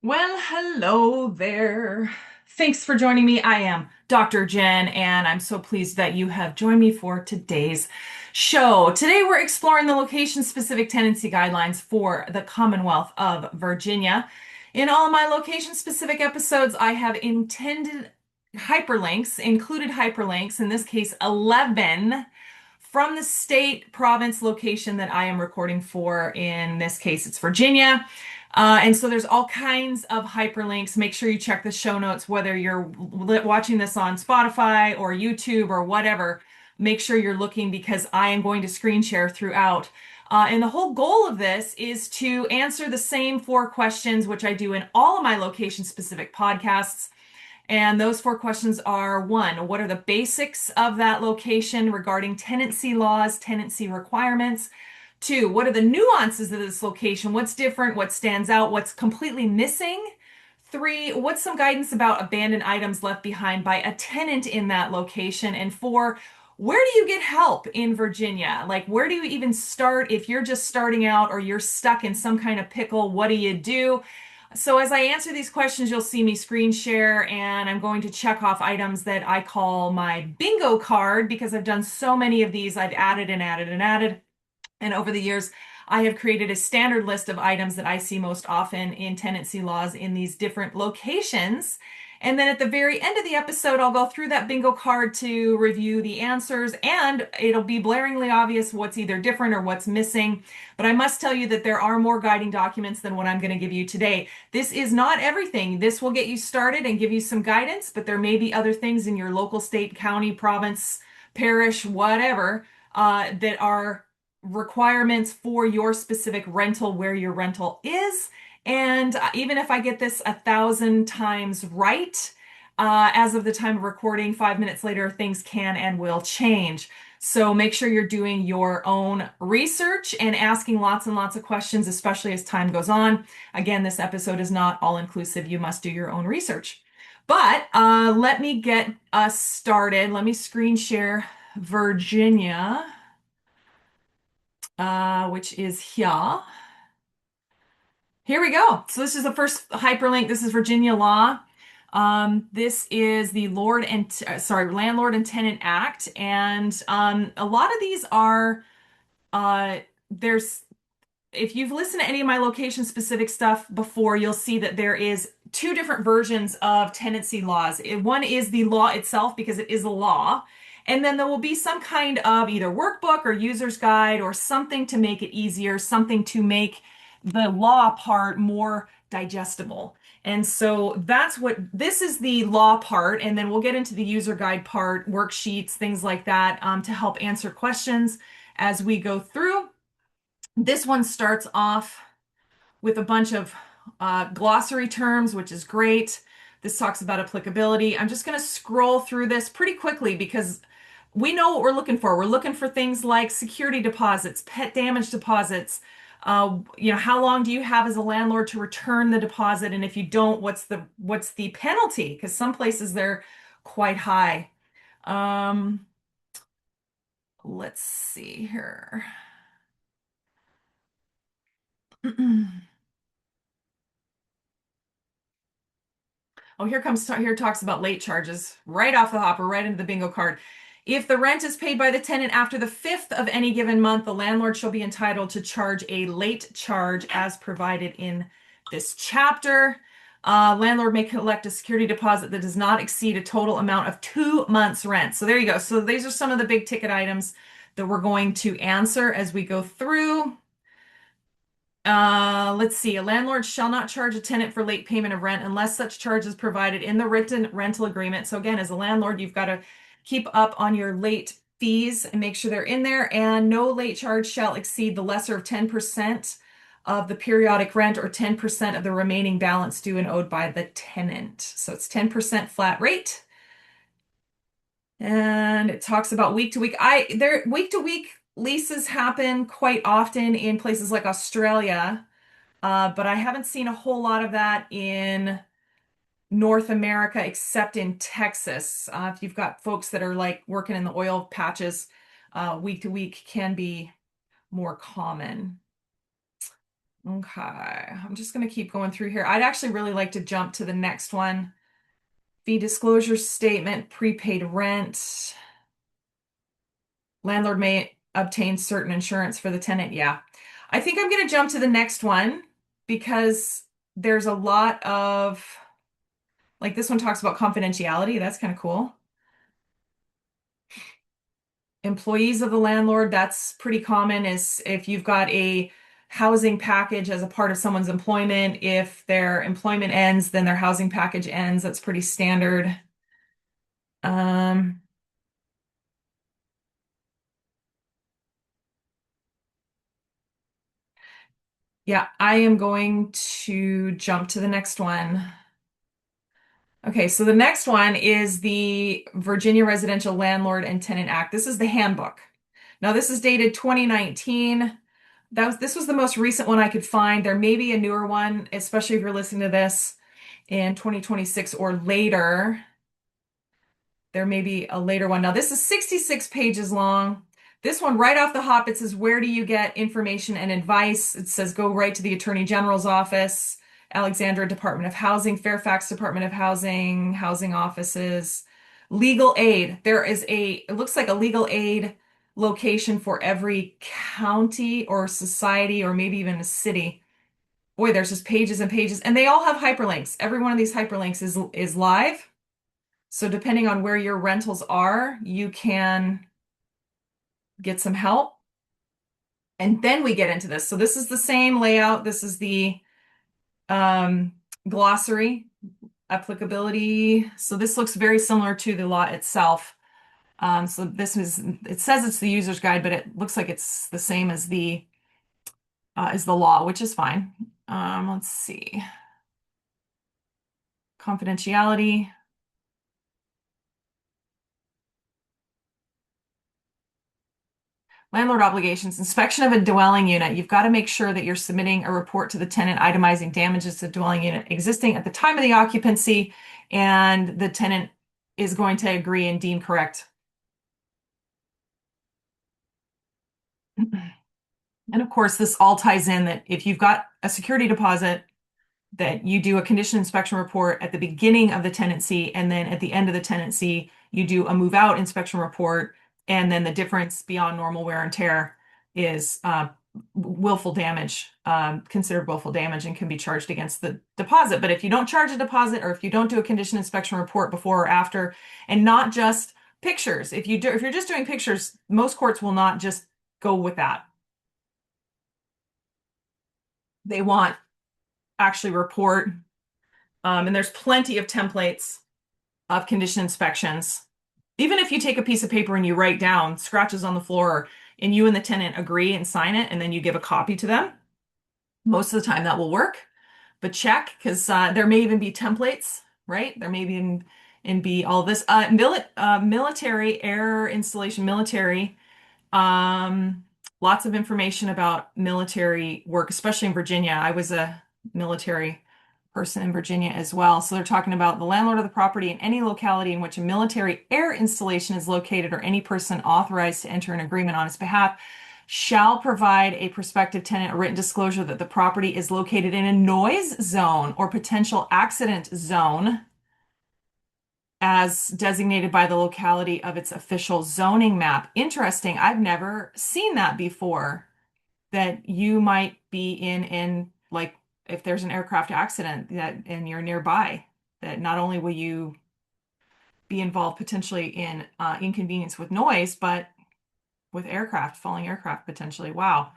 Well, hello there. Thanks for joining me. I am Dr. Jen, and I'm so pleased that you have joined me for today's show. Today, we're exploring the location-specific tenancy guidelines for the Commonwealth of Virginia. In all of my location-specific episodes, I have included hyperlinks, in this case, 11 from the state, province, location that I am recording for. In this case, it's Virginia. And so there's all kinds of hyperlinks. Make sure you check the show notes, whether you're watching this on Spotify or YouTube or whatever. Make sure you're looking because I am going to screen share throughout. And the whole goal of this is to answer the same four questions, which I do in all of my location specific podcasts. And those four questions are: one, what are the basics of that location regarding tenancy laws, tenancy requirements? Two, what are the nuances of this location? What's different? What stands out? What's completely missing? Three, what's some guidance about abandoned items left behind by a tenant in that location? And four, where do you get help in Virginia? Like, where do you even start if you're just starting out or you're stuck in some kind of pickle? What do you do? So as I answer these questions, you'll see me screen share, and I'm going to check off items that I call my bingo card because I've done so many of these. I've added and added and added. And over the years, I have created a standard list of items that I see most often in tenancy laws in these different locations. And then at the very end of the episode, I'll go through that bingo card to review the answers, and it'll be blaringly obvious what's either different or what's missing. But I must tell you that there are more guiding documents than what I'm going to give you today. This is not everything. This will get you started and give you some guidance, but there may be other things in your local, state, county, province, parish, whatever, that are requirements for your specific rental where your rental is. And even if I get this 1,000 times right, as of the time of recording, 5 minutes later, things can and will change. So make sure you're doing your own research and asking lots and lots of questions, especially as time goes on. Again, this episode is not all inclusive. You must do your own research. But let me get us started. Let me screen share Virginia, which is here. Here we go. So this is the first hyperlink. This is Virginia law. This is the Landlord and Tenant Act, and a lot of these are there's if you've listened to any of my location specific stuff before, you'll see that there is two different versions of tenancy laws. One is the law itself because it is a law, and then there will be some kind of either workbook or user's guide or something to make it easier, something to make the law part more digestible. And so that's what this is, the law part, and then we'll get into the user guide part, worksheets, things like that, to help answer questions as we go through. This one starts off with a bunch of glossary terms, which is great. This talks about applicability. I'm just going to scroll through this pretty quickly because we know what we're looking for. We're looking for things like security deposits, pet damage deposits. How long do you have as a landlord to return the deposit? And if you don't, what's the penalty? Because some places they're quite high. Let's see here. Oh, here talks about late charges right off the hopper, right into the bingo card. If the rent is paid by the tenant after the 5th of any given month, the landlord shall be entitled to charge a late charge as provided in this chapter. Landlord may collect a security deposit that does not exceed a total amount of 2 months' rent. So there you go. So these are some of the big ticket items that we're going to answer as we go through. Let's see. A landlord shall not charge a tenant for late payment of rent unless such charge is provided in the written rental agreement. So again, as a landlord, you've got to keep up on your late fees and make sure they're in there. And no late charge shall exceed the lesser of 10% of the periodic rent or 10% of the remaining balance due and owed by the tenant. So it's 10% flat rate. And it talks about week to week. Week to week leases happen quite often in places like Australia, but I haven't seen a whole lot of that in North America except in Texas. If you've got folks that are like working in the oil patches, week to week can be more common. Okay, I'm just going to keep going through here. I'd actually really like to jump to the next one. Fee disclosure statement, prepaid rent. Landlord may obtain certain insurance for the tenant. Yeah. I think I'm going to jump to the next one because there's a lot of, like this one talks about confidentiality. That's kind of cool. Employees of the landlord, that's pretty common is if you've got a housing package as a part of someone's employment. If their employment ends, then their housing package ends. That's pretty standard. Um, yeah, I am going to jump to the next one. Okay, so the next one is the Virginia Residential Landlord and Tenant Act. This is the handbook. Now, this is dated 2019. This was the most recent one I could find. There may be a newer one, especially if you're listening to this in 2026 or later. There may be a later one. Now, this is 66 pages long. This one, right off the hop, it says, where do you get information and advice? It says, go right to the Attorney General's office, Alexandria Department of Housing, Fairfax Department of Housing, housing offices, legal aid. It looks like a legal aid location for every county or society or maybe even a city. Boy, there's just pages and pages, and they all have hyperlinks. Every one of these hyperlinks is live. So depending on where your rentals are, you can get some help. And then we get into this. So this is the same layout. This is the um, glossary applicability. So this looks very similar to the law itself. So it says it's the user's guide, but it looks like it's the same as the law, which is fine. Let's see. Confidentiality. Landlord obligations, inspection of a dwelling unit. You've got to make sure that you're submitting a report to the tenant itemizing damages to the dwelling unit existing at the time of the occupancy, and the tenant is going to agree and deem correct. And of course, this all ties in that if you've got a security deposit, that you do a condition inspection report at the beginning of the tenancy, and then at the end of the tenancy, you do a move out inspection report. And then the difference beyond normal wear and tear is willful damage, considered willful damage, and can be charged against the deposit. But if you don't charge a deposit, or if you don't do a condition inspection report before or after, and not just pictures, if you're just doing pictures, most courts will not just go with that. They want actually report. And there's plenty of templates of condition inspections. Even if you take a piece of paper and you write down scratches on the floor and you and the tenant agree and sign it, and then you give a copy to them, most of the time that will work. But check, because there may even be templates, right? There may even be all this. Military, air installation, military. Um, Lots of information about military work, especially in Virginia. I was a military person in Virginia as well. So they're talking about the landlord of the property in any locality in which a military air installation is located, or any person authorized to enter an agreement on its behalf, shall provide a prospective tenant a written disclosure that the property is located in a noise zone or potential accident zone as designated by the locality of its official zoning map. Interesting. I've never seen that before, that you might be in like, if there's an aircraft accident that and you're nearby, that not only will you be involved potentially in inconvenience with noise, but with falling aircraft potentially. Wow.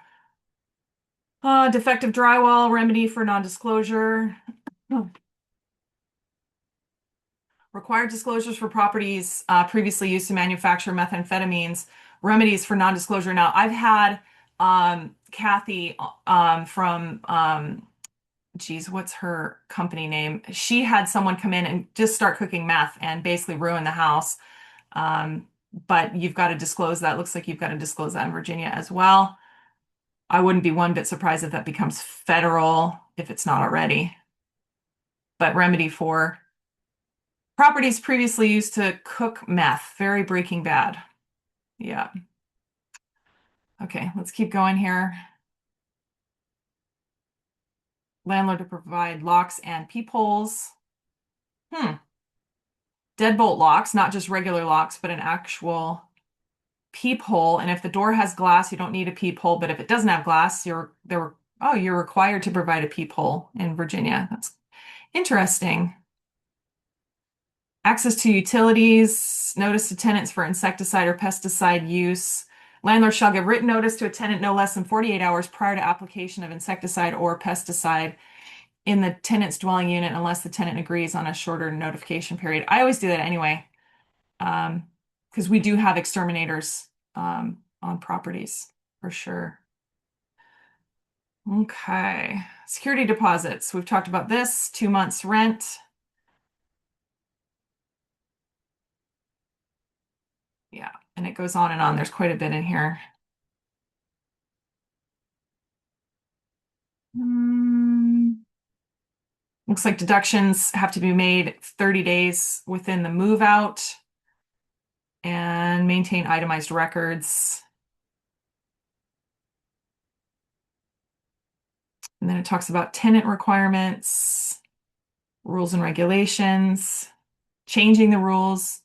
Defective drywall, remedy for non-disclosure. Required disclosures for properties previously used to manufacture methamphetamines, remedies for non-disclosure. Now, I've had Kathy from, geez, what's her company name? She had someone come in and just start cooking meth and basically ruin the house. But you've got to disclose that. Looks like you've got to disclose that in Virginia as well. I wouldn't be one bit surprised if that becomes federal, if it's not already. But remedy for properties previously used to cook meth. Very Breaking Bad. Yeah. Okay, let's keep going here. Landlord to provide locks and peepholes. Hmm. Deadbolt locks, not just regular locks, but an actual peephole. And if the door has glass, you don't need a peephole. But if it doesn't have glass, you're required to provide a peephole in Virginia. That's interesting. Access to utilities, notice to tenants for insecticide or pesticide use. Landlord shall give written notice to a tenant no less than 48 hours prior to application of insecticide or pesticide in the tenant's dwelling unit unless the tenant agrees on a shorter notification period. I always do that anyway, because we do have exterminators on properties for sure. Okay. Security deposits. We've talked about this, 2 months rent. Yeah, and it goes on and on. There's quite a bit in here. Hmm. Looks like deductions have to be made 30 days within the move out and maintain itemized records. And then it talks about tenant requirements, rules and regulations, changing the rules.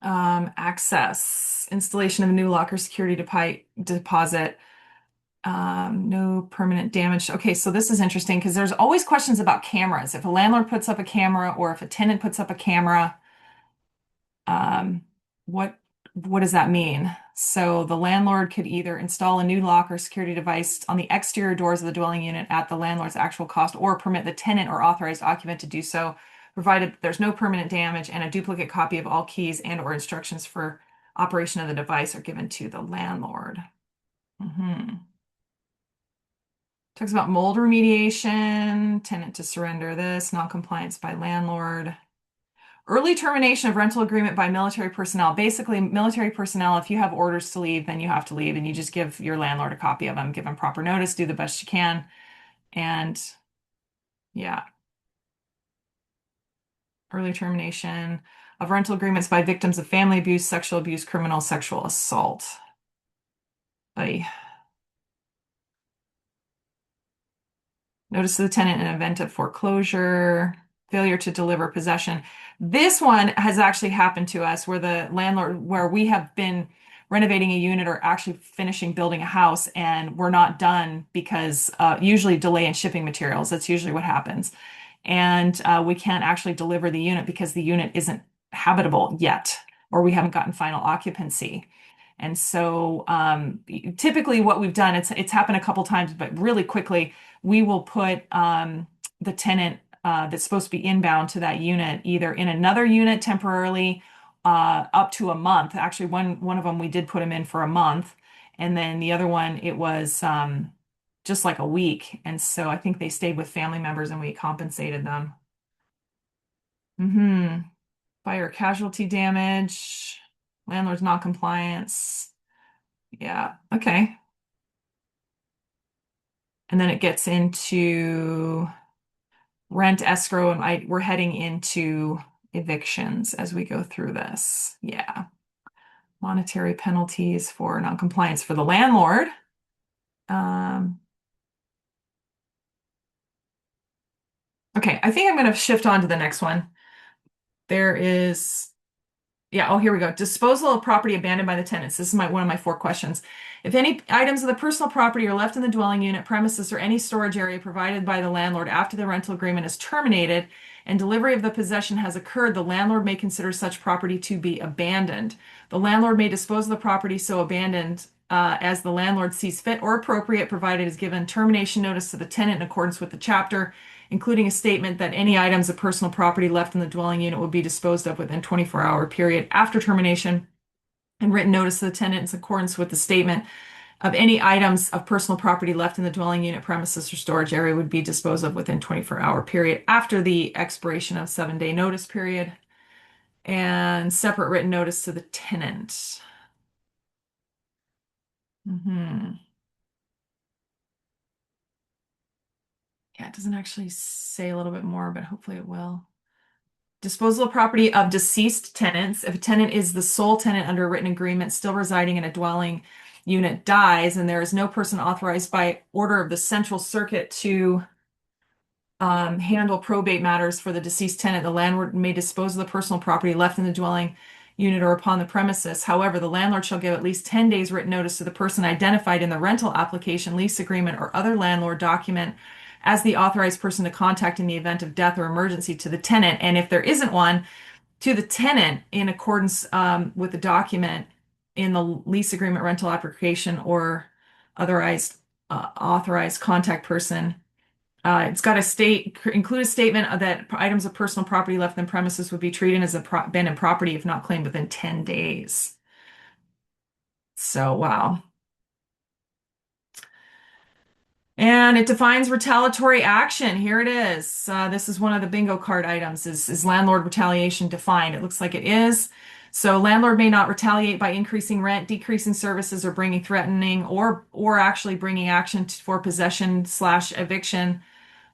Access, installation of a new locker security deposit, no permanent damage. Okay, so this is interesting because there's always questions about cameras. If a landlord puts up a camera or if a tenant puts up a camera, um, what what does that mean? So the landlord could either install a new lock or security device on the exterior doors of the dwelling unit at the landlord's actual cost, or permit the tenant or authorized occupant to do so, provided there's no permanent damage and a duplicate copy of all keys and or instructions for operation of the device are given to the landlord. Talks about mold remediation, tenant to surrender this, non-compliance by landlord. Early termination of rental agreement by military personnel. Basically, military personnel, if you have orders to leave, then you have to leave and you just give your landlord a copy of them, give them proper notice, do the best you can. And yeah, early termination of rental agreements by victims of family abuse, sexual abuse, criminal sexual assault. Buddy. Notice to the tenant in event of foreclosure, failure to deliver possession. This one has actually happened to us where the landlord, where we have been renovating a unit or actually finishing building a house and we're not done because usually delay in shipping materials. That's usually what happens. And we can't actually deliver the unit because the unit isn't habitable yet, or we haven't gotten final occupancy. And so typically what we've done, it's happened a couple times, but really quickly, we will put the tenant that's supposed to be inbound to that unit either in another unit temporarily up to a month. Actually, one of them we did put him in for a month, and then the other one it was just like a week. And so I think they stayed with family members and we compensated them. Fire casualty damage, landlord's non-compliance. Yeah, okay. And then it gets into rent escrow, and we're heading into evictions as we go through this. Yeah. Monetary penalties for non-compliance for the landlord. Um, okay, I think I'm going to shift on to the next one. There is Yeah, oh, here we go. Disposal of property abandoned by the tenants. This is one of my 4 questions. If any items of the personal property are left in the dwelling unit, premises, or any storage area provided by the landlord after the rental agreement is terminated and delivery of the possession has occurred, the landlord may consider such property to be abandoned. The landlord may dispose of the property so abandoned as the landlord sees fit or appropriate, provided is given termination notice to the tenant in accordance with the chapter, including a statement that any items of personal property left in the dwelling unit will be disposed of within 24-hour period after termination, and written notice to the tenant in accordance with the statement of any items of personal property left in the dwelling unit premises or storage area would be disposed of within 24-hour period after the expiration of 7-day notice period, and separate written notice to the tenant. Yeah, it doesn't actually say a little bit more, but hopefully it will. Disposal of property of deceased tenants. If a tenant is the sole tenant under a written agreement still residing in a dwelling unit dies and there is no person authorized by order of the Central Circuit to handle probate matters for the deceased tenant, the landlord may dispose of the personal property left in the dwelling unit or upon the premises. However, the landlord shall give at least 10 days written notice to the person identified in the rental application, lease agreement, or other landlord document as the authorized person to contact in the event of death or emergency to the tenant. And if there isn't one, to the tenant in accordance with the document in the lease agreement, rental application, or otherwise authorized contact person. It's got to include a statement that items of personal property left in the premises would be treated as abandoned property if not claimed within 10 days. So, wow. And it defines retaliatory action. Here it is. This is one of the bingo card items. Is landlord retaliation defined? It looks like it is. So landlord may not retaliate by increasing rent, decreasing services, or bringing threatening or actually bringing action for possession/eviction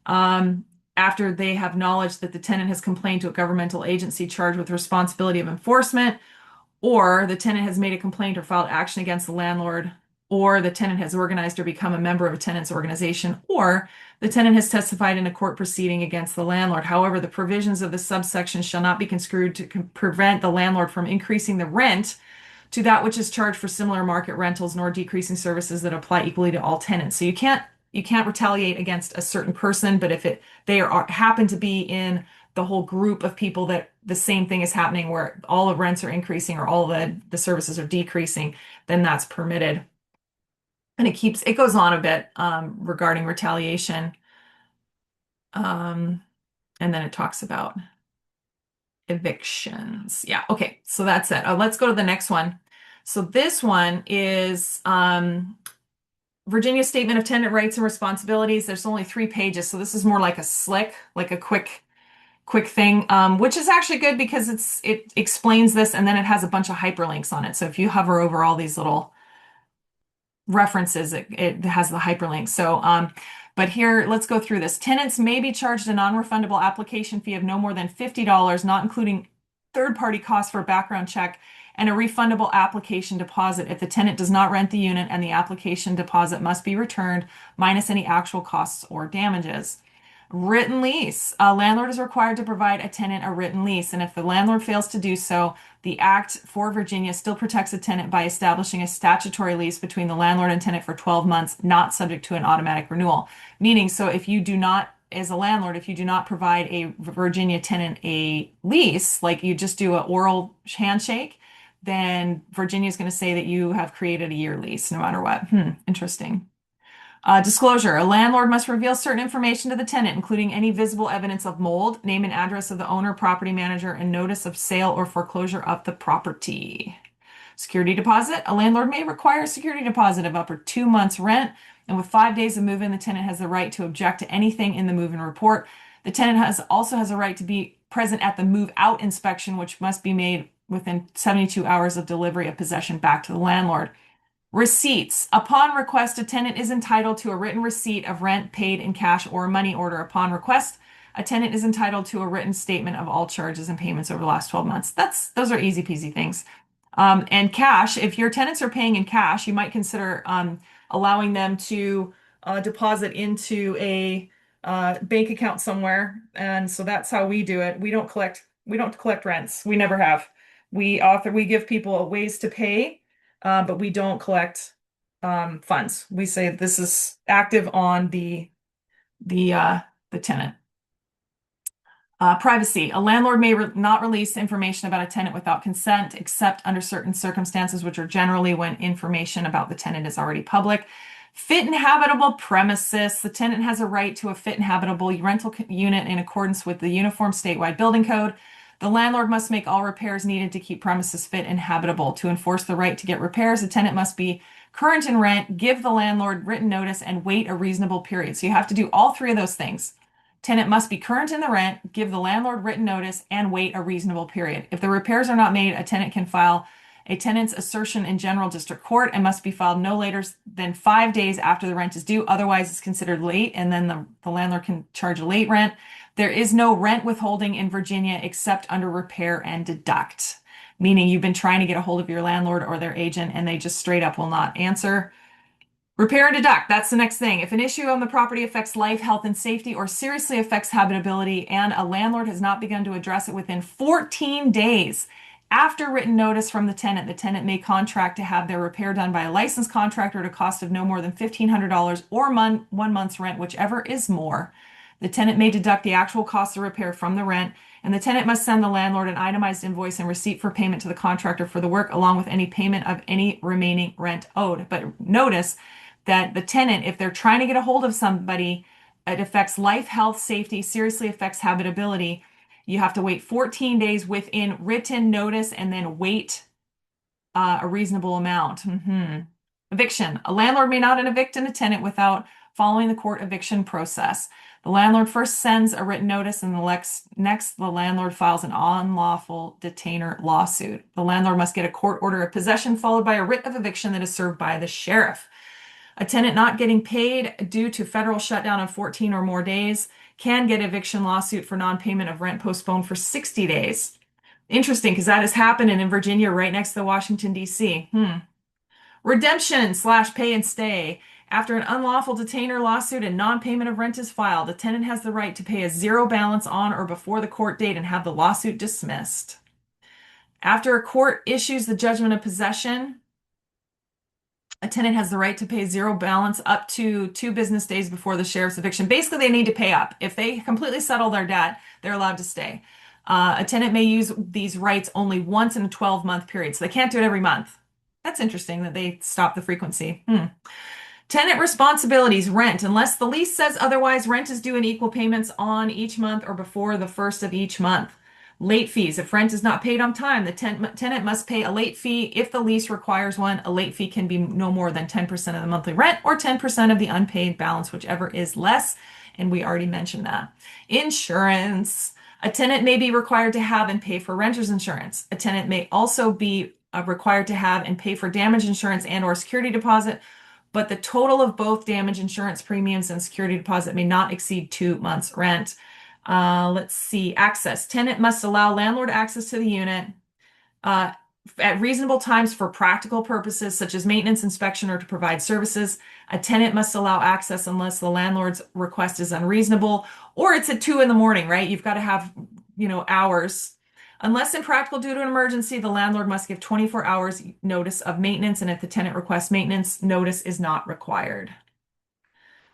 after they have knowledge that the tenant has complained to a governmental agency charged with responsibility of enforcement, or the tenant has made a complaint or filed action against the landlord, or the tenant has organized or become a member of a tenant's organization, or the tenant has testified in a court proceeding against the landlord. However, the provisions of the subsection shall not be construed to prevent the landlord from increasing the rent to that which is charged for similar market rentals, nor decreasing services that apply equally to all tenants. So you can't retaliate against a certain person, but if they happen to be in the whole group of people that the same thing is happening where all the rents are increasing or all the services are decreasing, then that's permitted. And it goes on a bit regarding retaliation. And then it talks about evictions. Yeah, okay, so that's it. Let's go to the next one. So this one is Virginia Statement of Tenant Rights and Responsibilities. There's only 3 pages, so this is more like a quick thing, which is actually good because it explains this and then it has a bunch of hyperlinks on it. So if you hover over all these little references, it has the hyperlinks. So, but here, let's go through this. Tenants may be charged a non-refundable application fee of no more than $50, not including third-party costs for a background check, and a refundable application deposit if the tenant does not rent the unit and the application deposit must be returned, minus any actual costs or damages. Written lease. A landlord is required to provide a tenant a written lease, and if the landlord fails to do so, the Act for Virginia still protects a tenant by establishing a statutory lease between the landlord and tenant for 12 months, not subject to an automatic renewal. Meaning, so if you do not, as a landlord, if you do not provide a Virginia tenant a lease, like you just do an oral handshake, then Virginia is going to say that you have created a year lease no matter what. Interesting. Disclosure. A landlord must reveal certain information to the tenant, including any visible evidence of mold, name and address of the owner, property manager, and notice of sale or foreclosure of the property. Security deposit. A landlord may require a security deposit of up to 2 months' rent, and with 5 days of move-in, the tenant has the right to object to anything in the move-in report. The tenant also has a right to be present at the move-out inspection, which must be made within 72 hours of delivery of possession back to the landlord. Receipts. Upon request, a tenant is entitled to a written receipt of rent paid in cash or a money order. Upon request, a tenant is entitled to a written statement of all charges and payments over the last 12 months. Those are easy peasy things. And cash, if your tenants are paying in cash, you might consider allowing them to deposit into a bank account somewhere. And so that's how we do it. We don't collect rents. We never have. We give people ways to pay, but we don't collect funds. We say this is active on the tenant. Privacy. A landlord may not release information about a tenant without consent, except under certain circumstances, which are generally when information about the tenant is already public. Fit and habitable premises. The tenant has a right to a fit and habitable rental unit in accordance with the Uniform Statewide Building Code. The landlord must make all repairs needed to keep premises fit and habitable. To enforce the right to get repairs, the tenant must be current in rent, give the landlord written notice, and wait a reasonable period. So you have to do all 3 of those things. Tenant must be current in the rent, give the landlord written notice, and wait a reasonable period. If the repairs are not made, a tenant can file a tenant's assertion in general district court and must be filed no later than 5 days after the rent is due. Otherwise, it's considered late, and then the landlord can charge a late rent. There is no rent withholding in Virginia except under repair and deduct, meaning you've been trying to get a hold of your landlord or their agent and they just straight up will not answer. Repair and deduct, that's the next thing. If an issue on the property affects life, health, and safety or seriously affects habitability and a landlord has not begun to address it within 14 days after written notice from the tenant may contract to have their repair done by a licensed contractor at a cost of no more than $1,500 or 1 month's rent, whichever is more. The tenant may deduct the actual cost of repair from the rent, and the tenant must send the landlord an itemized invoice and receipt for payment to the contractor for the work, along with any payment of any remaining rent owed. But notice that the tenant, if they're trying to get a hold of somebody, it affects life, health, safety, seriously affects habitability. You have to wait 14 days within written notice and then wait a reasonable amount. Eviction. A landlord may not evict a tenant without following the court eviction process. The landlord first sends a written notice and next the landlord files an unlawful detainer lawsuit. The landlord must get a court order of possession followed by a writ of eviction that is served by the sheriff. A tenant not getting paid due to federal shutdown of 14 or more days can get eviction lawsuit for non-payment of rent postponed for 60 days. Interesting, because that has happened in Virginia right next to Washington, D.C. Redemption / pay and stay. After an unlawful detainer lawsuit and non-payment of rent is filed, the tenant has the right to pay a zero balance on or before the court date and have the lawsuit dismissed. After a court issues the judgment of possession, a tenant has the right to pay zero balance up to 2 business days before the sheriff's eviction. Basically, they need to pay up. If they completely settle their debt, they're allowed to stay. A tenant may use these rights only once in a 12-month period, so they can't do it every month. That's interesting that they stop the frequency. Tenant responsibilities, rent. Unless the lease says otherwise, rent is due in equal payments on each month or before the first of each month. Late fees. If rent is not paid on time, the tenant must pay a late fee. If the lease requires one, a late fee can be no more than 10% of the monthly rent or 10% of the unpaid balance, whichever is less. And we already mentioned that. Insurance. A tenant may be required to have and pay for renter's insurance. A tenant may also be required to have and pay for damage insurance and or security deposit, but the total of both damage insurance premiums and security deposit may not exceed 2 months' rent. Let's see. Access. Tenant must allow landlord access to the unit at reasonable times for practical purposes, such as maintenance, inspection, or to provide services. A tenant must allow access unless the landlord's request is unreasonable, or it's at 2 a.m, right? You've got to have, hours. Unless impractical due to an emergency, the landlord must give 24 hours notice of maintenance, and if the tenant requests maintenance, notice is not required.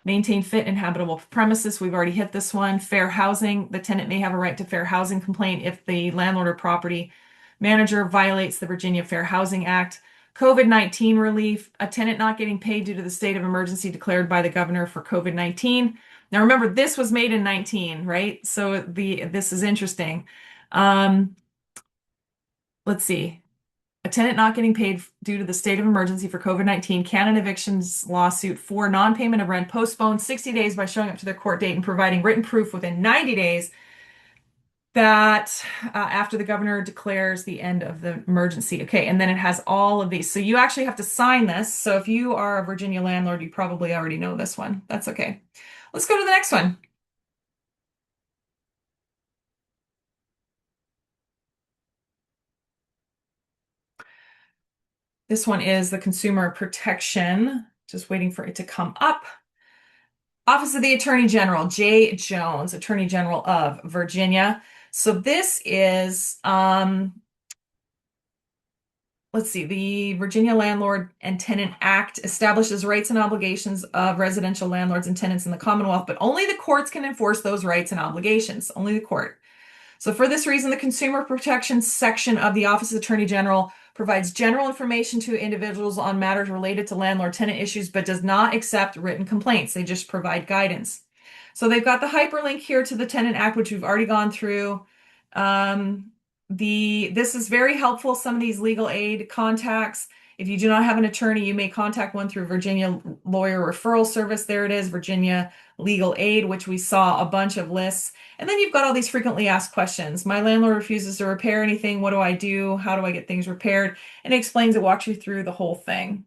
Maintain fit and habitable premises. We've already hit this one. Fair housing. The tenant may have a right to fair housing complaint if the landlord or property manager violates the Virginia Fair Housing Act. COVID-19 relief. A tenant not getting paid due to the state of emergency declared by the governor for COVID-19. Now remember, this was made in 19, right? So this is interesting. Let's see. A tenant not getting paid due to the state of emergency for COVID-19 can an evictions lawsuit for non-payment of rent postpone 60 days by showing up to their court date and providing written proof within 90 days that after the governor declares the end of the emergency. Okay, and then it has all of these. So you actually have to sign this. So if you are a Virginia landlord, you probably already know this one. That's okay. Let's go to the next one. This one is the consumer protection. Just waiting for it to come up. Office of the Attorney General, Jay Jones, Attorney General of Virginia. So this is, let's see, the Virginia Landlord and Tenant Act establishes rights and obligations of residential landlords and tenants in the Commonwealth, but only the courts can enforce those rights and obligations, only the court. So for this reason, the Consumer Protection section of the Office of Attorney General provides general information to individuals on matters related to landlord-tenant issues, but does not accept written complaints. They just provide guidance. So they've got the hyperlink here to the Tenant Act, which we've already gone through. This is very helpful, some of these legal aid contacts. If you do not have an attorney, you may contact one through Virginia Lawyer Referral Service. There it is, Virginia Legal Aid, which we saw a bunch of lists. And then you've got all these frequently asked questions. My landlord refuses to repair anything. What do I do? How do I get things repaired? And it explains, it walks you through the whole thing.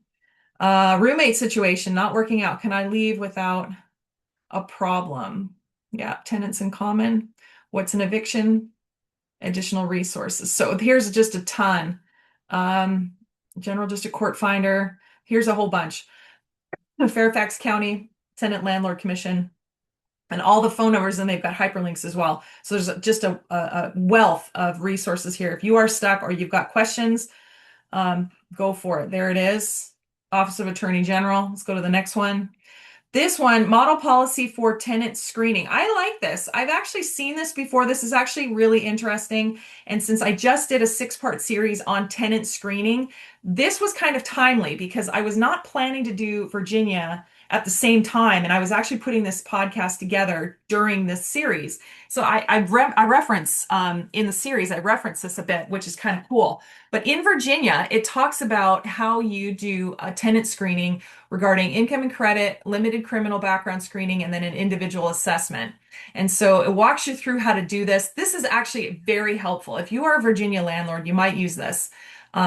Roommate situation, not working out. Can I leave without a problem? Yeah, tenants in common. What's an eviction? Additional resources. So here's just a ton. Um, General District Court Finder. Here's a whole bunch. The Fairfax County Tenant Landlord Commission, and all the phone numbers, and they've got hyperlinks as well. So there's just a wealth of resources here. If you are stuck or you've got questions, go for it. There it is. Office of Attorney General. Let's go to the next one. This one, model policy for tenant screening. I like this. I've actually seen this before. This is actually really interesting. And since I just did a 6-part series on tenant screening, this was kind of timely because I was not planning to do Virginia at the same time. And I was actually putting this podcast together during this series. So I reference in the series, I reference this a bit, which is kind of cool. But in Virginia, it talks about how you do a tenant screening regarding income and credit, limited criminal background screening, and then an individual assessment. And so it walks you through how to do this. This is actually very helpful. If you are a Virginia landlord, you might use this.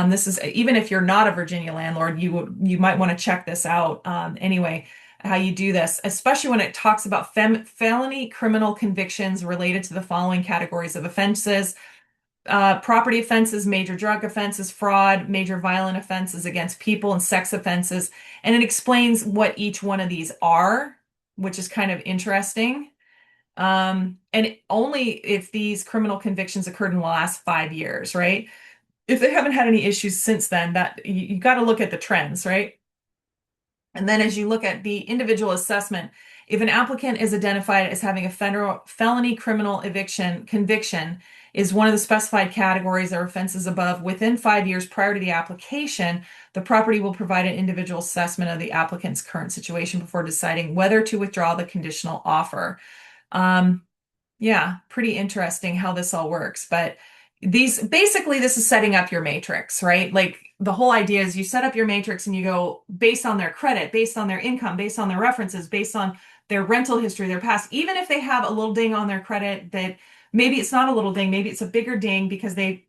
This is even if you're not a Virginia landlord, you might want to check this out. Anyway, how you do this, especially when it talks about felony criminal convictions related to the following categories of offenses: property offenses, major drug offenses, fraud, major violent offenses against people, and sex offenses. And it explains what each one of these are, which is kind of interesting. And only if these criminal convictions occurred in the last 5 years, right? If they haven't had any issues since then, that you got to look at the trends, right? And then as you look at the individual assessment, if an applicant is identified as having a felony criminal eviction conviction is one of the specified categories or offenses above within 5 years prior to the application, the property will provide an individual assessment of the applicant's current situation before deciding whether to withdraw the conditional offer. Um, yeah, pretty interesting how this all works. But these basically, this is setting up your matrix, right? Like the whole idea is you set up your matrix and you go based on their credit, based on their income, based on their references, based on their rental history, their past, even if they have a little ding on their credit that maybe it's not a little ding, maybe it's a bigger ding because they,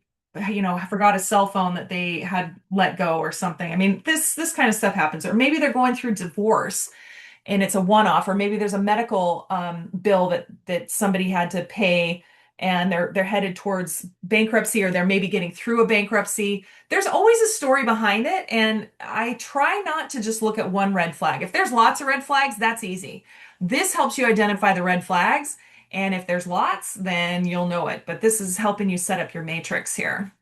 forgot a cell phone that they had let go or something. I mean, this kind of stuff happens. Or maybe they're going through divorce and it's a one-off, or maybe there's a medical bill that somebody had to pay and they're headed towards bankruptcy, or they're maybe getting through a bankruptcy. There's always a story behind it, and I try not to just look at one red flag. If there's lots of red flags, that's easy. This helps you identify the red flags, and if there's lots, then you'll know it. But this is helping you set up your matrix here.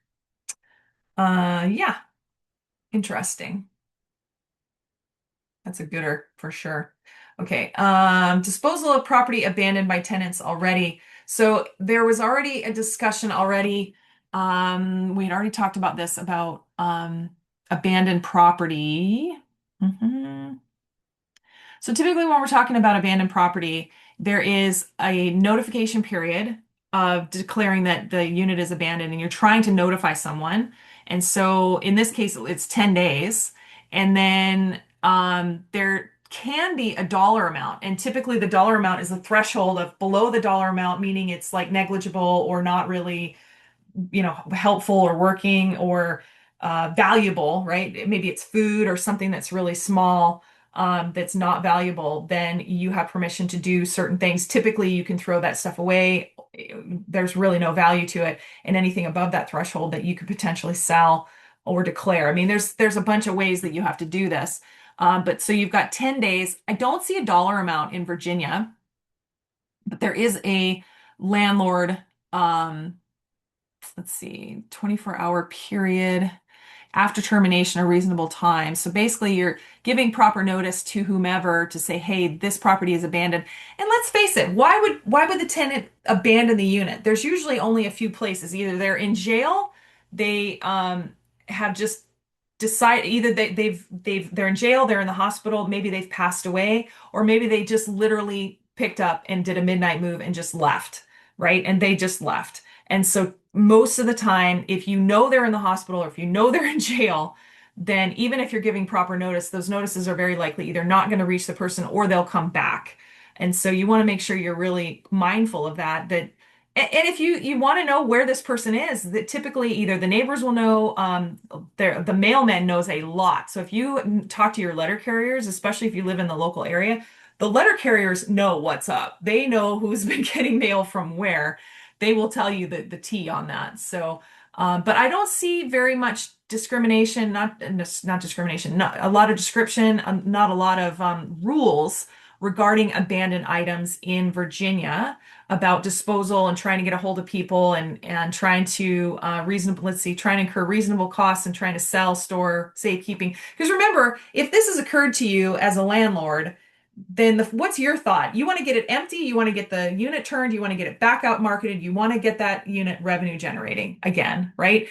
Yeah, interesting. That's a gooder for sure. Okay. Disposal of property abandoned by tenants already. So there was already a discussion already. We had already talked about this about abandoned property. Mhm. So typically when we're talking about abandoned property, there is a notification period of declaring that the unit is abandoned and you're trying to notify someone. And so in this case, it's 10 days. And then there can be a dollar amount. And typically the dollar amount is a threshold of below the dollar amount, meaning it's like negligible or not really helpful or working or valuable, right? Maybe it's food or something that's really small, that's not valuable, then you have permission to do certain things. Typically, you can throw that stuff away. There's really no value to it, and anything above that threshold that you could potentially sell or declare. I mean, there's a bunch of ways that you have to do this. But so you've got 10 days. I don't see a dollar amount in Virginia, but there is a landlord, let's see, 24-hour period after termination, a reasonable time. So basically, you're giving proper notice to whomever to say, "Hey, this property is abandoned." And let's face it, why would the tenant abandon the unit? There's usually only a few places. Either they're in jail, they have just decided, either they're in jail, they're in the hospital, maybe they've passed away, or maybe they just literally picked up and did a midnight move and just left, right? And they just left. And so most of the time, if you know they're in the hospital or if you know they're in jail, then even if you're giving proper notice, those notices are very likely either not going to reach the person or they'll come back. And so you want to make sure you're really mindful of that. And if you want to know where this person is, that typically either the neighbors will know, the mailman knows a lot. So if you talk to your letter carriers, especially if you live in the local area, The letter carriers know what's up. They know who's been getting mail from where. They will tell you the tea on that. So, but I don't see very much discrimination, not discrimination, not a lot of description, not a lot of rules regarding abandoned items in Virginia about disposal and trying to get a hold of people and trying to let's see, trying to incur reasonable costs and trying to sell, store, safekeeping. Because remember, if this has occurred to you as a landlord, then what's your thought? You want to get it empty, you want to get the unit turned, you want to get it back out marketed, you want to get that unit revenue generating again, right?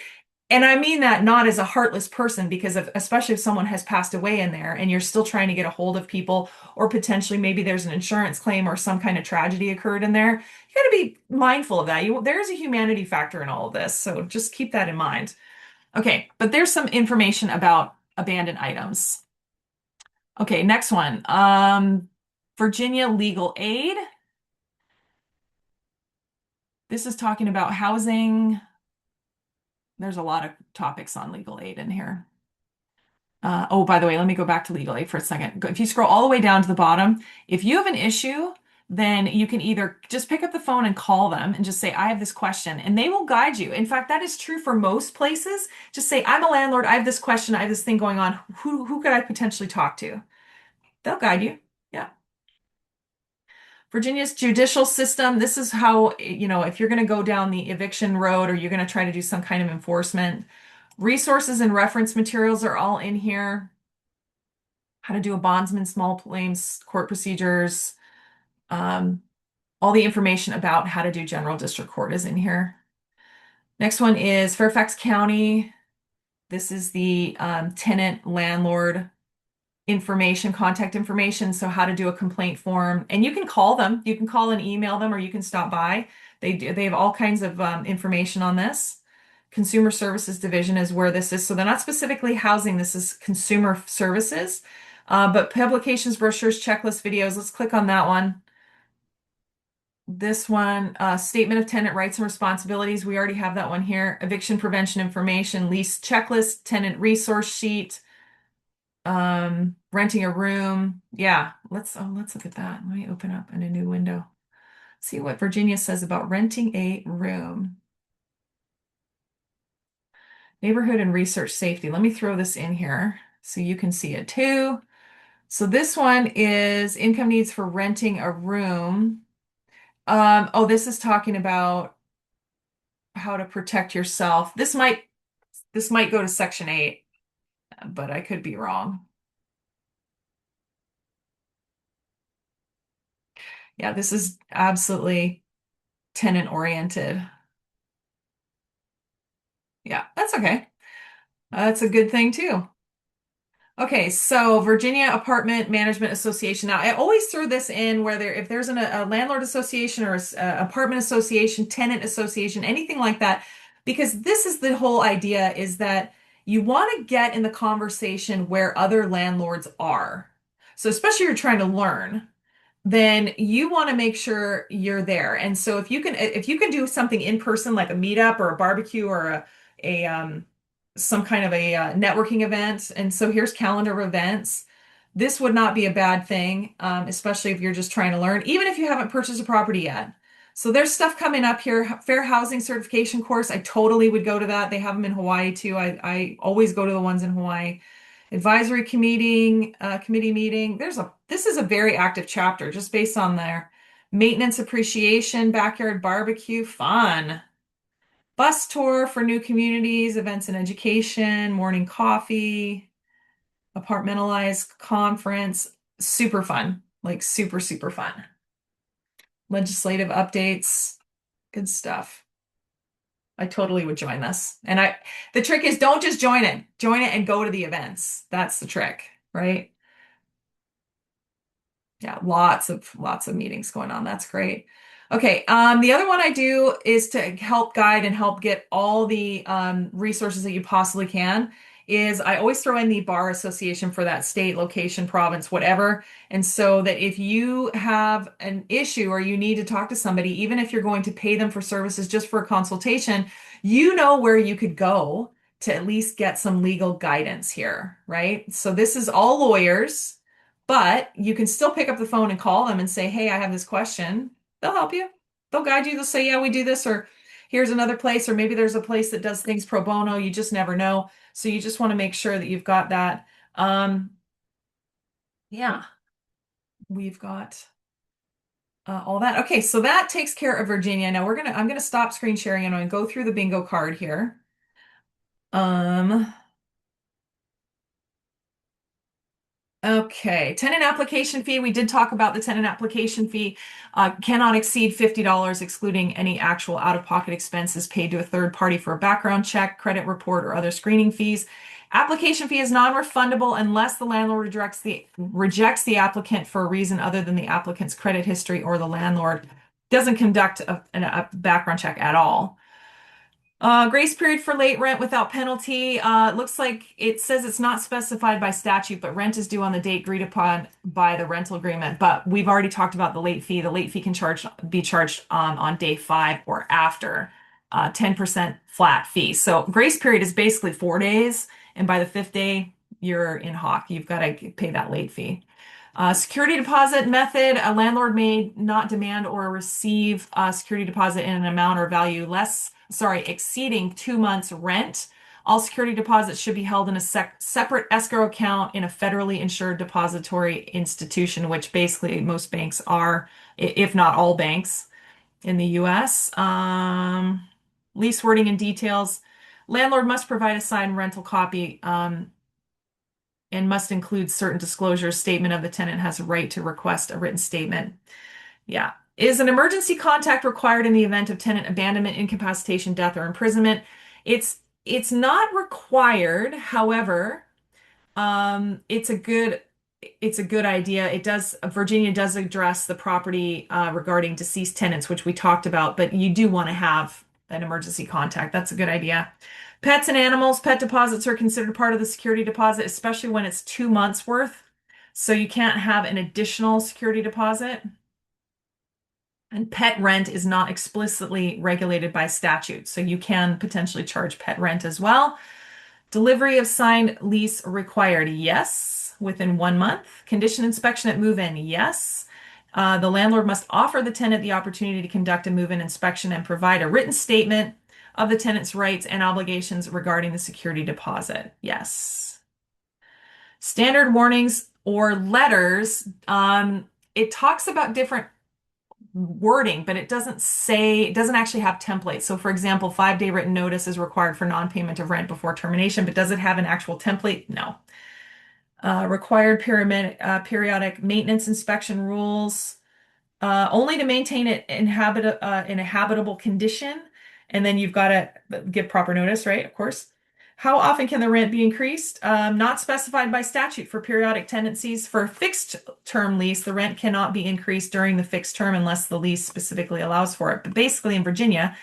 And I mean that not as a heartless person, because especially if someone has passed away in there and you're still trying to get a hold of people, or potentially maybe there's an insurance claim or some kind of tragedy occurred in there, you got to be mindful of that. There is a humanity factor in all of this, so just keep that in mind. Okay, but there's some information about abandoned items. Okay, next one. Virginia legal aid. This is talking about housing. There's a lot of topics on legal aid in here. Oh, by the way, let me go back to legal aid for a second. If you scroll all the way down to the bottom, if you have an issue, then you can either just pick up the phone and call them and just say, I have this question, and they will guide you. In fact, that is true for most places. Just say, I'm a landlord, I have this question, I have this thing going on. Who could I potentially talk to? They'll guide you. Yeah. Virginia's judicial system, this is how, if you're going to go down the eviction road or you're going to try to do some kind of enforcement, resources and reference materials are all in here. How to do a bondsman, small claims, court procedures, um, all the information about how to do general district court is in here. Next one is Fairfax County. This is the tenant landlord information, contact information. So how to do a complaint form, and you can call them. You can call and email them, or you can stop by. They have all kinds of information on this. Consumer Services Division is where this is. So they're not specifically housing. This is consumer services. But publications, brochures, checklists, videos. Let's click on that one. This one, Statement of Tenant Rights and Responsibilities. We already have that one here. Eviction prevention information, lease checklist, tenant resource sheet, renting a room. Yeah, let's look at that. Let me open up in a new window. See what Virginia says about renting a room. Neighborhood and research safety. Let me throw this in here so you can see it too. So this one is income needs for renting a room. Oh, this is talking about how to protect yourself. This might go to Section 8, but I could be wrong. Yeah, this is absolutely tenant oriented. Yeah, that's okay. That's a good thing too. Okay, so Virginia Apartment Management Association. Now, I always throw this in where if there's a landlord association or a apartment association, tenant association, anything like that, because this is the whole idea is that you want to get in the conversation where other landlords are. So especially if you're trying to learn, then you want to make sure you're there. And so if you can do something in person like a meetup or a barbecue or a some kind of a networking event, and so here's calendar of events. This would not be a bad thing, especially if you're just trying to learn, even if you haven't purchased a property yet. So there's stuff coming up here. Fair housing certification course. I totally would go to that. They have them in Hawaii too. I always go to the ones in Hawaii. Advisory committee meeting. This is a very active chapter just based on their maintenance appreciation, backyard barbecue, fun. Bus tour for new communities, events and education, morning coffee, apartmentalized conference, super fun, like super, super fun. Legislative updates, good stuff. I totally would join this. And the trick is don't just join it. Join it and go to the events. That's the trick, right? Yeah, lots of meetings going on. That's great. Okay, the other one I do is to help guide and help get all the resources that you possibly can is I always throw in the bar association for that state, location, province, whatever. And so that if you have an issue or you need to talk to somebody, even if you're going to pay them for services just for a consultation, you know where you could go to at least get some legal guidance here, right? So this is all lawyers. But you can still pick up the phone and call them and say, hey, I have this question. They'll help you. They'll guide you. They'll say, yeah, we do this, or here's another place, or maybe there's a place that does things pro bono. You just never know. So you just want to make sure that you've got that. Yeah, we've got all that. Okay, so that takes care of Virginia. Now I'm gonna stop screen sharing and I'm gonna go through the bingo card here. Um, Okay, tenant application fee. We did talk about the tenant application fee. Cannot exceed $50, excluding any actual out-of-pocket expenses paid to a third party for a background check, credit report, or other screening fees. Application fee is non-refundable unless the landlord rejects the applicant for a reason other than the applicant's credit history or the landlord doesn't conduct a background check at all. Grace period for late rent without penalty. It looks like it says it's not specified by statute, but rent is due on the date agreed upon by the rental agreement. But we've already talked about the late fee. The late fee can be charged on day 5 or after. 10% flat fee. So grace period is basically 4 days, and by the fifth day, you're in hock. You've got to pay that late fee. Security deposit method, a landlord may not demand or receive a security deposit in an amount or value exceeding 2 months rent. All security deposits should be held in a separate escrow account in a federally insured depository institution, which basically most banks are, if not all banks in the US. Lease wording and details. Landlord must provide a signed rental copy, and must include certain disclosures. Statement of the tenant has a right to request a written statement. Yeah. Is an emergency contact required in the event of tenant abandonment, incapacitation, death, or imprisonment? It's not required. However, it's a good idea. Virginia does address the property regarding deceased tenants, which we talked about, but you do want to have an emergency contact. That's a good idea. Pets and animals, pet deposits are considered part of the security deposit, especially when it's 2 months worth. So you can't have an additional security deposit. And pet rent is not explicitly regulated by statute, so you can potentially charge pet rent as well. Delivery of signed lease required, yes, within 1 month. Condition inspection at move-in, yes. The landlord must offer the tenant the opportunity to conduct a move-in inspection and provide a written statement of the tenant's rights and obligations regarding the security deposit, yes. Standard warnings or letters, it talks about different wording, but it doesn't actually have templates. So for example, 5-day written notice is required for non-payment of rent before termination, but does it have an actual template? No. Required periodic maintenance inspection rules, only to maintain it in a habitable condition. And then you've got to give proper notice, right? Of course. How often can the rent be increased? Not specified by statute for periodic tenancies. For a fixed term lease, the rent cannot be increased during the fixed term unless the lease specifically allows for it. But basically in Virginia,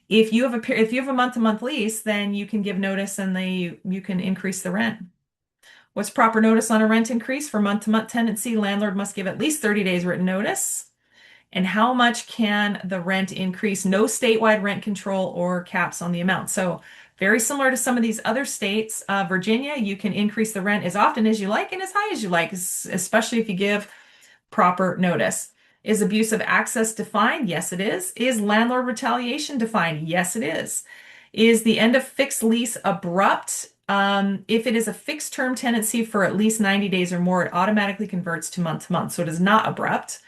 if you have a month-to-month lease, then you can give notice and you can increase the rent. What's proper notice on a rent increase? For month-to-month tenancy, landlord must give at least 30 days written notice. And how much can the rent increase? No statewide rent control or caps on the amount. So very similar to some of these other states, Virginia, you can increase the rent as often as you like and as high as you like, especially if you give proper notice. Is abusive access defined? Yes, it is. Is landlord retaliation defined? Yes, it is. Is the end of fixed lease abrupt? If it is a fixed term tenancy for at least 90 days or more, it automatically converts to month, so it is not abrupt.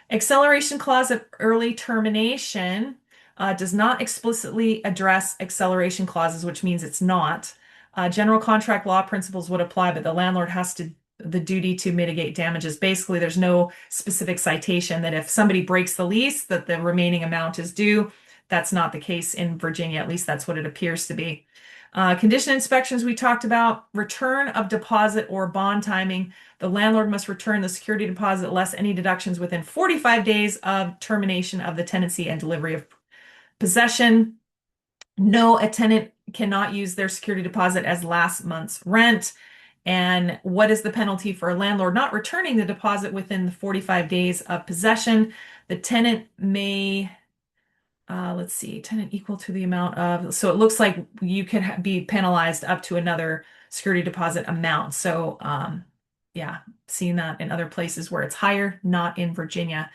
Acceleration clause of early termination does not explicitly address acceleration clauses, which means it's not. General contract law principles would apply, but the landlord has the duty to mitigate damages. Basically, there's no specific citation that if somebody breaks the lease, that the remaining amount is due. That's not the case in Virginia. At least that's what it appears to be. Condition inspections we talked about. Return of deposit or bond timing. The landlord must return the security deposit less any deductions within 45 days of termination of the tenancy and delivery of possession. No, a tenant cannot use their security deposit as last month's rent. And what is the penalty for a landlord not returning the deposit within the 45 days of possession? The tenant may let's see, tenant equal to the amount of, so it looks like you could be penalized up to another security deposit amount. So yeah, seen that in other places where it's higher, not in Virginia.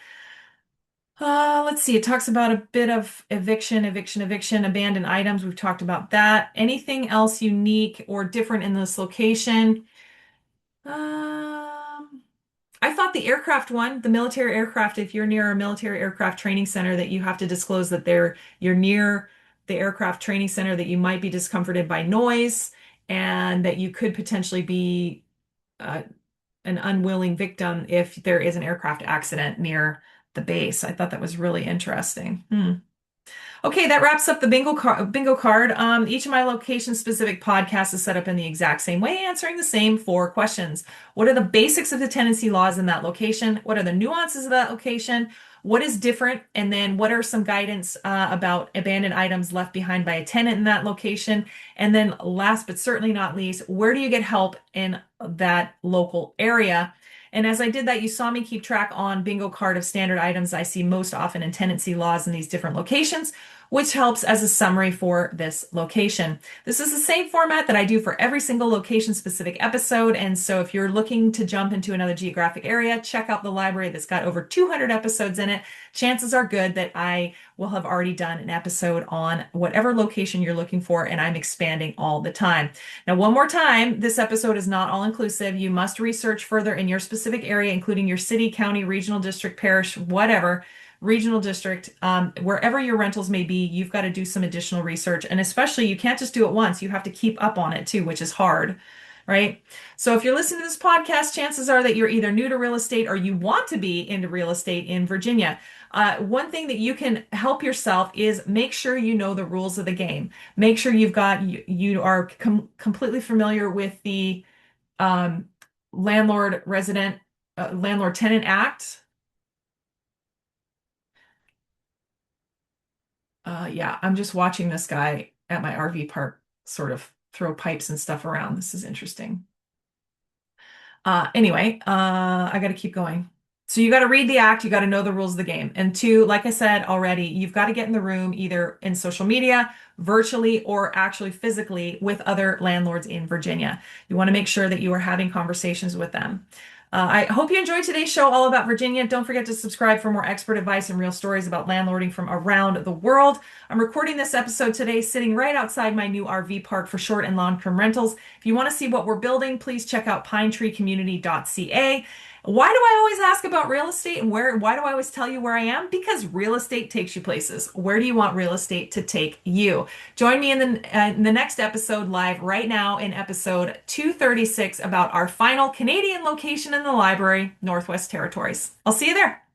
Let's see. It talks about a bit of eviction, abandoned items. We've talked about that. Anything else unique or different in this location? Um, I thought the aircraft one, the military aircraft, if you're near a military aircraft training center, that you have to disclose that you're near the aircraft training center, that you might be discomforted by noise, and that you could potentially be uh, an unwilling victim if there is an aircraft accident near the base. I thought that was really interesting. Okay, that wraps up the bingo card. Each of my location-specific podcasts is set up in the exact same way, answering the same four questions. What are the basics of the tenancy laws in that location? What are the nuances of that location? What is different? And then what are some guidance about abandoned items left behind by a tenant in that location? And then last but certainly not least, where do you get help in that local area? And as I did that, you saw me keep track on bingo card of standard items I see most often in tenancy laws in these different locations, which helps as a summary for this location. This is the same format that I do for every single location specific episode. And so if you're looking to jump into another geographic area, check out the library that's got over 200 episodes in it. Chances are good that I will have already done an episode on whatever location you're looking for, and I'm expanding all the time. Now, one more time, this episode is not all inclusive. You must research further in your specific area, including your city, county, regional district, parish, whatever, regional district, wherever your rentals may be, you've got to do some additional research. And especially, you can't just do it once. You have to keep up on it too, which is hard, right? So if you're listening to this podcast, chances are that you're either new to real estate or you want to be into real estate in Virginia. One thing that you can help yourself is make sure you know the rules of the game. Make sure you are completely familiar with the um, landlord resident landlord tenant act. Yeah, I'm just watching this guy at my RV park sort of throw pipes and stuff around. This is interesting. Anyway, I got to keep going. So you got to read the act, you got to know the rules of the game. And two, like I said already, you've got to get in the room either in social media, virtually, or actually physically with other landlords in Virginia. You want to make sure that you are having conversations with them. I hope you enjoyed today's show all about Virginia. Don't forget to subscribe for more expert advice and real stories about landlording from around the world. I'm recording this episode today sitting right outside my new RV park for short and long-term rentals. If you want to see what we're building, please check out pinetreecommunity.ca. Why do I always ask about real estate and why do I always tell you where I am? Because real estate takes you places. Where do you want real estate to take you? Join me in the next episode live right now in episode 236 about our final Canadian location in the library, Northwest Territories. I'll see you there.